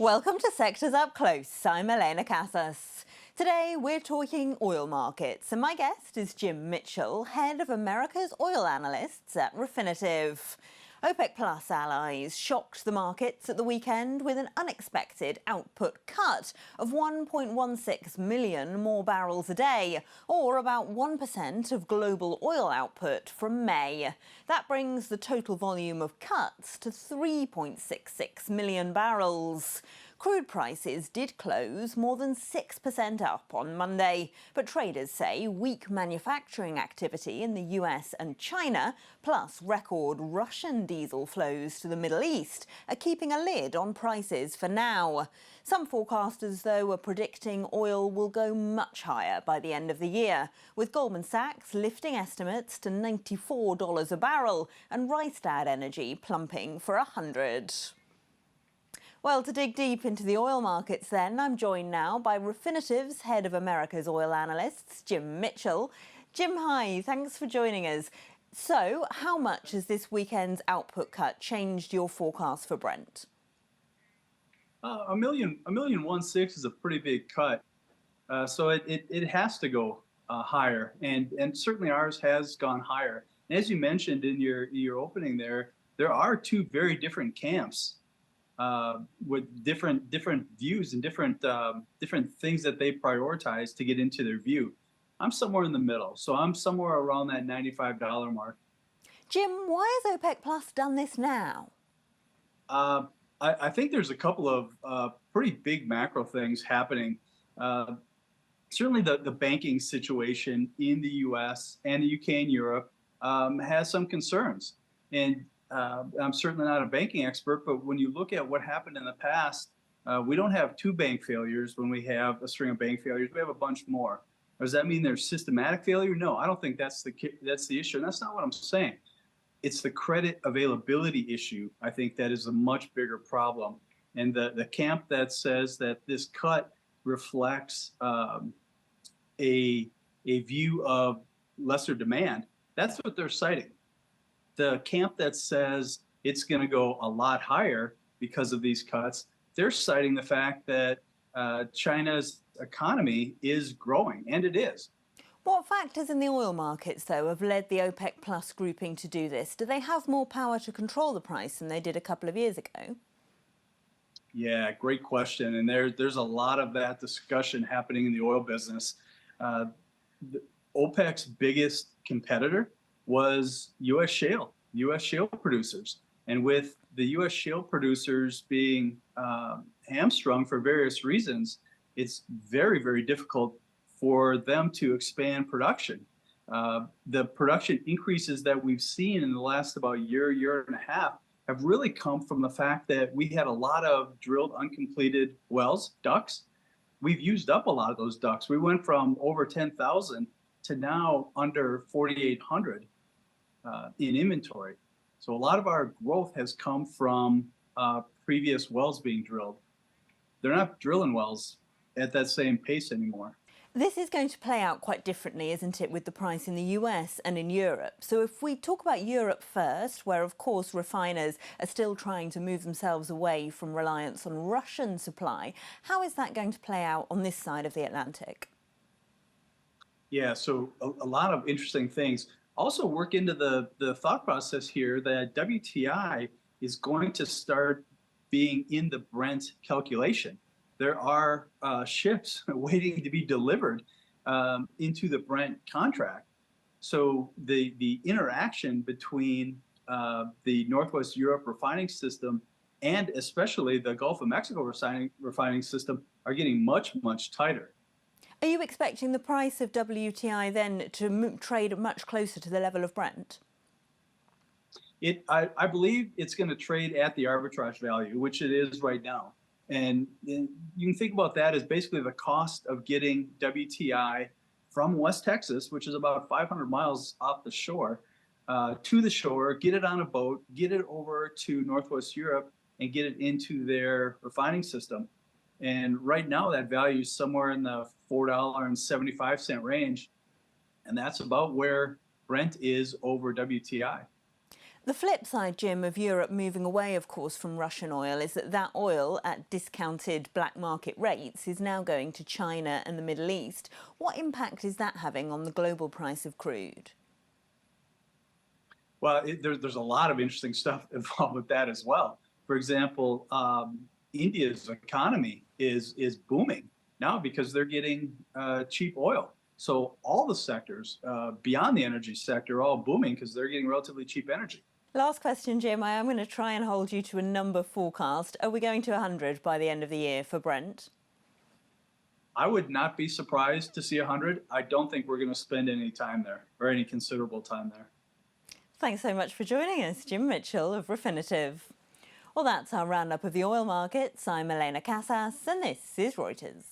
Welcome to Sectors Up Close. I'm Elena Casas. Today we're talking oil markets, and my guest is Jim Mitchell, head of America's oil analysts at Refinitiv. OPEC Plus allies shocked the markets at the weekend with an unexpected output cut of 1.16 million more barrels a day, or about 1% of global oil output from May. That brings the total volume of cuts to 3.66 million barrels. Crude prices did close more than 6% up on Monday, but traders say weak manufacturing activity in the US and China, plus record Russian diesel flows to the Middle East, are keeping a lid on prices for now. Some forecasters, though, are predicting oil will go much higher by the end of the year, with Goldman Sachs lifting estimates to $94 a barrel and Rystad Energy plumping for $100. Well, to dig deep into the oil markets then, I'm joined now by Refinitiv's head of America's oil analysts, Jim Mitchell. Jim, hi, thanks for joining us. So, how much has this weekend's output cut changed your forecast for Brent? A million 1.6 is a pretty big cut. So it has to go higher, and certainly ours has gone higher. And as you mentioned in your opening there are two very different camps with different views and different things that they prioritize to get into their view. I'm somewhere in the middle, so I'm somewhere around that $95 mark. Jim, why has OPEC Plus done this now? I think there's a couple of pretty big macro things happening. Certainly the banking situation in the U.S. and the UK and Europe has some concerns. And I'm certainly not a banking expert, but when you look at what happened in the past, we don't have two bank failures when we have a string of bank failures. We have a bunch more. Does that mean there's systematic failure? No, I don't think that's the issue. And that's not what I'm saying. It's the credit availability issue, I think, that is a much bigger problem. And the camp that says that this cut reflects a view of lesser demand, that's what they're citing. The camp that says it's going to go a lot higher because of these cuts, they're citing the fact that China's economy is growing, and it is. What factors in the oil markets, though, have led the OPEC Plus grouping to do this? Do they have more power to control the price than they did a couple of years ago? Yeah, great question. And there's a lot of that discussion happening in the oil business. OPEC's biggest competitor was U.S. shale producers. And with the U.S. shale producers being hamstrung for various reasons, it's very, very difficult for them to expand production. The production increases that we've seen in the last about year and a half have really come from the fact that we had a lot of drilled uncompleted wells, DUCs. We've used up a lot of those DUCs. We went from over 10,000 to now under 4,800 in inventory. So a lot of our growth has come from previous wells being drilled. They're not drilling wells at that same pace anymore. This is going to play out quite differently, isn't it, with the price in the US and in Europe? So if we talk about Europe first, where, of course, refiners are still trying to move themselves away from reliance on Russian supply, how is that going to play out on this side of the Atlantic? Yeah, so a lot of interesting things. Also work into the thought process here that WTI is going to start being in the Brent calculation. There are ships waiting to be delivered into the Brent contract. So the interaction between the Northwest Europe refining system and especially the Gulf of Mexico refining system are getting much, much tighter. Are you expecting the price of WTI then to trade much closer to the level of Brent? I believe it's going to trade at the arbitrage value, which it is right now. And you can think about that as basically the cost of getting WTI from West Texas, which is about 500 miles off the shore, to the shore, get it on a boat, get it over to Northwest Europe, and get it into their refining system. And right now, that value is somewhere in the $4.75 range. And that's about where Brent is over WTI. The flip side, Jim, of Europe moving away, of course, from Russian oil is that oil at discounted black market rates is now going to China and the Middle East. What impact is that having on the global price of crude? Well, there's a lot of interesting stuff involved with that as well. For example, India's economy is booming now because they're getting cheap oil. So all the sectors beyond the energy sector are all booming because they're getting relatively cheap energy. Last question, Jim. I am going to try and hold you to a number forecast. Are we going to 100 by the end of the year for Brent? I would not be surprised to see 100. I don't think we're going to spend any time there or any considerable time there. Thanks so much for joining us, Jim Mitchell of Refinitiv. Well, that's our roundup of the oil markets. I'm Elena Casas, and this is Reuters.